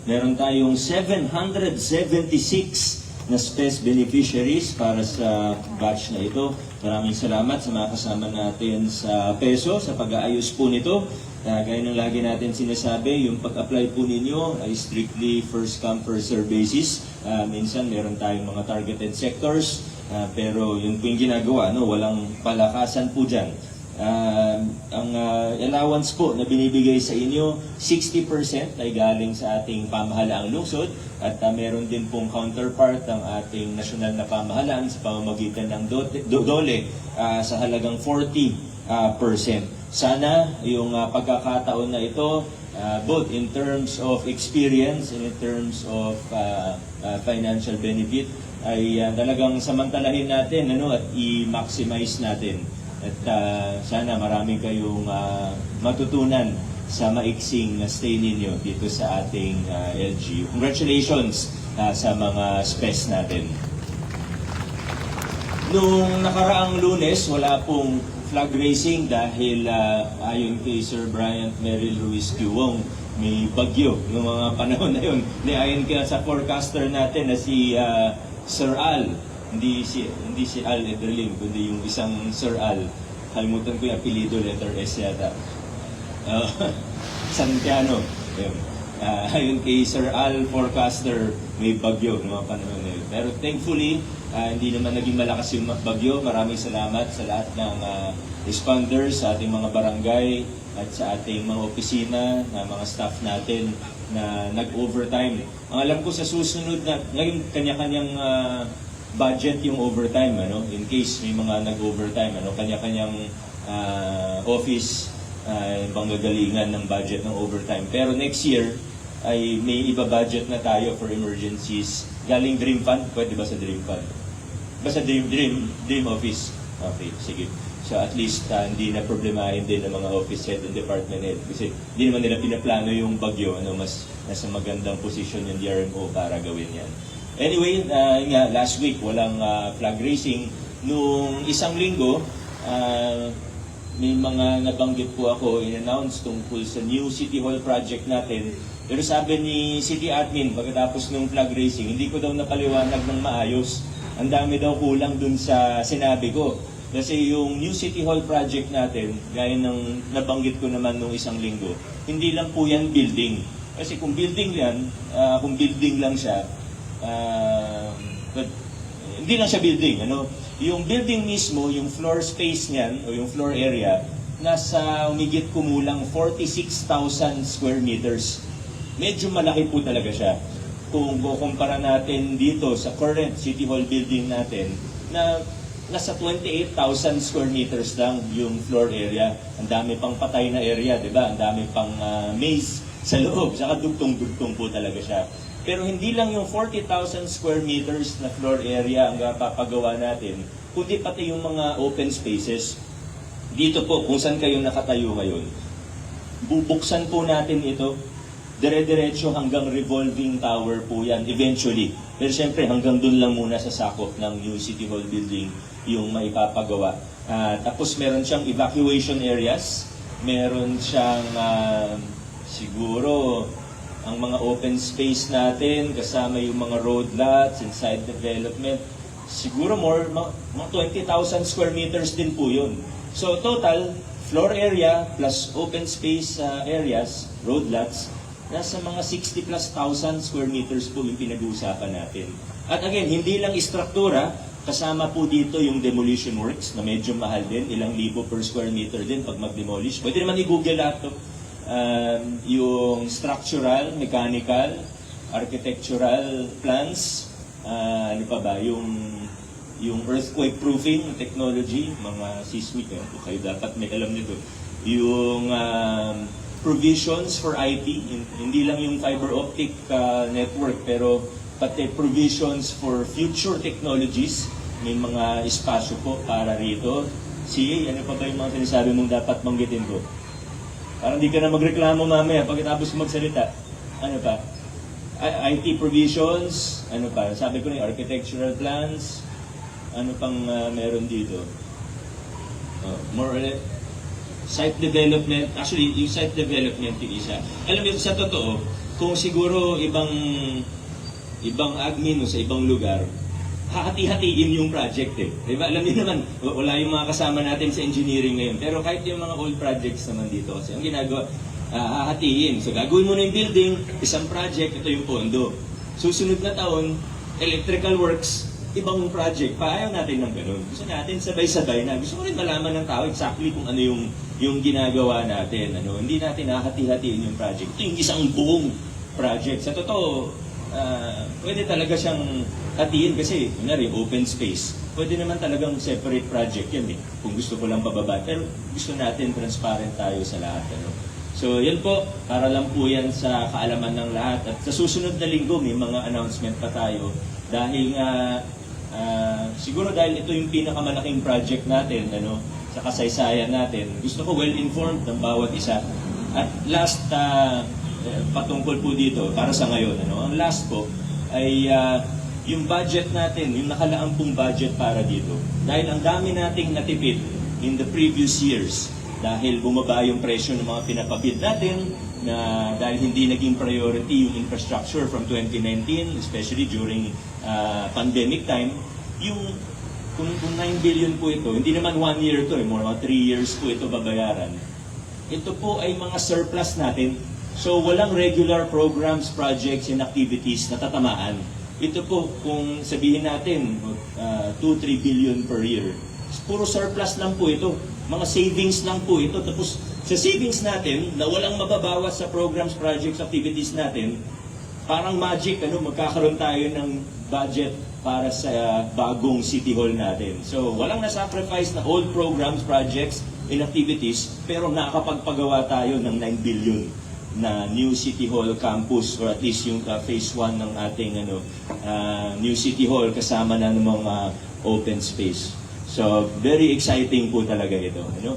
Meron tayong 776 na SPES beneficiaries para sa batch na ito. Maraming salamat sa mga kasama natin sa PESO sa pag-aayos po nito. Gaya ng lagi natin sinasabi, yung pag-apply po ninyo ay strictly first come first serve basis. Minsan meron tayong mga targeted sectors, pero yung po yung ginagawa, walang palakasan po dyan. Ang allowance po na binibigay sa inyo, 60% ay galing sa ating pamahalaang lungsod at meron din pong counterpart ang ating nasyonal na pamahalaan sa pamamagitan ng DOLE sa halagang 40%. Sana yung pagkakataon na ito, both in terms of experience and in terms of financial benefit, ay talagang samantalahin natin at i-maximize natin. At sana marami kayong matutunan sa maiksing stay ninyo dito sa ating LGU. Congratulations sa mga SPES natin. Nung nakaraang Lunes, wala pong flag racing dahil ayon kay Sir Bryant Merrill Ruiz Cuong, may bagyo noong mga panahon na yun. Ayon kaya sa forecaster natin na si Sir Al, hindi si Al Ederling, kundi yung isang Sir Al. Kalimutan ko yung apelido, letter S yata. Santiano. Ayon kay Sir Al, forecaster, may bagyo ng mga panahon na yun. Pero thankfully, hindi naman naging malakas yung bagyo. Maraming salamat sa lahat ng responders, sa ating mga barangay, at sa ating mga opisina, na mga staff natin na nag-overtime. Ang alam ko sa susunod na, ngayon kanya-kanyang budget yung overtime, in case may mga nag-overtime, kanya-kanyang office panggagalingan ng budget ng overtime. Pero next year ay may iba budget na tayo for emergencies. Galing Dream Fund, pwede ba sa Dream Fund? Basta Dream Office. Okay, sige. So at least hindi na problemahin din ng mga office head and department head kasi hindi naman nila pinaplano yung bagyo, mas nasa magandang posisyon yung DRMO para gawin yan. Anyway, last week walang flag racing. Nung isang linggo, may mga nabanggit po ako, in-announce tungkol sa new City Hall project natin. Pero sabi ni City Admin, pagkatapos ng flag racing, hindi ko daw napaliwanag ng maayos. Ang dami daw kulang dun sa sinabi ko. Kasi yung new City Hall project natin, gaya ng nabanggit ko naman nung isang linggo, hindi lang po yan building. Kasi kung building lang siya, hindi lang siya building. Yung building mismo, yung floor space niyan, o yung floor area, nasa umigit kumulang 46,000 square meters. Medyo malaki po talaga siya. Kung kukumpara natin dito sa current City Hall building natin, na nasa 28,000 square meters lang yung floor area. Ang dami pang patay na area, di ba? Ang dami pang maze sa loob. Saka dugtong-dugtong po talaga siya. Pero hindi lang yung 40,000 square meters na floor area ang papagawa natin, kundi pati yung mga open spaces. Dito po, kung saan kayo nakatayo ngayon, bubuksan po natin ito, dire-diretso hanggang revolving tower po yan eventually. Pero siyempre hanggang dun lang muna sa sakop ng new City Hall building yung maipapagawa. Tapos meron siyang evacuation areas, meron siyang siguro ang mga open space natin, kasama yung mga road lots, inside development, siguro mga 20,000 square meters din po yun. So total, floor area plus open space areas, road lots, nasa mga 60 plus thousand square meters po yung pinag-uusapan natin. At again, hindi lang istruktura, kasama po dito yung demolition works na medyo mahal din, ilang libo per square meter din pag mag-demolish. Pwede naman i-google lahat to. Yung structural, mechanical, architectural plans, ano pa ba, yung earthquake proofing technology, mga seismic, kayo dapat may alam nito. Yung provisions for IT, hindi lang yung fiber optic network, pero pati provisions for future technologies, may mga espasyo po para rito. CA, ano pa ba yung mga sinasabi mong dapat banggitin ko? Parang di ka na magreklamo mamaya pagkatapos magsalita. Ano pa? IT provisions, ano pa? Sabi ko na yung architectural plans, ano pang meron dito? More or less, site development. Actually, yung site development yung isa. Alam mo, sa totoo, kung siguro ibang admin o sa ibang lugar, hahati-hatiin yung project eh. Diba? Alam niyo naman, wala yung mga kasama natin sa engineering ngayon. Pero kahit yung mga old projects naman dito, kasi ang ginagawa, hahatiin. So gagawin mo na yung building, isang project, ito yung pondo. Susunod na taon, electrical works, ibang project. Paayaw natin ng ganun. Gusto natin sabay-sabay na. Gusto ko rin malaman ng tao exactly kung ano yung ginagawa natin. Ano? Hindi natin hahati-hatiin yung project. Ito yung isang buong project. Sa totoo, pwede talaga siyang hatiin kasi, kunwari, open space. Pwede naman talagang separate project yan eh, kung gusto ko lang pababa. Pero gusto natin transparent tayo sa lahat. Ano? So, yan po, para lang po yan sa kaalaman ng lahat. At sa susunod na linggo, may mga announcement pa tayo. Dahil nga, siguro dahil ito yung pinakamalaking project natin, ano, sa kasaysayan natin, gusto ko well-informed ng bawat isa. At last, patungkol po dito, para sa ngayon, ano, ang last po ay yung budget natin, yung nakalaang pong budget para dito. Dahil ang dami nating natipid in the previous years, dahil bumaba yung presyo ng mga pinapabid natin, na dahil hindi naging priority yung infrastructure from 2019, especially during pandemic time, yung kung 9 billion po ito, hindi naman 1 year ito, more mga 3 years po ito babayaran. Ito po ay mga surplus natin. So walang regular programs, projects, and activities na tatamaan. Ito po, kung sabihin natin, 2-3 billion per year, puro surplus lang po ito. Mga savings lang po ito. Tapos sa savings natin, na walang mababawas sa programs, projects, activities natin, parang magic, ano, magkakaroon tayo ng budget para sa bagong City Hall natin. So walang na-sacrifice na old programs, projects, and activities, pero nakakapagpagawa tayo ng 9 billion na new City Hall campus, or at least yung phase 1 ng ating new City Hall kasama na ng mga open space. So very exciting po talaga ito. Ano?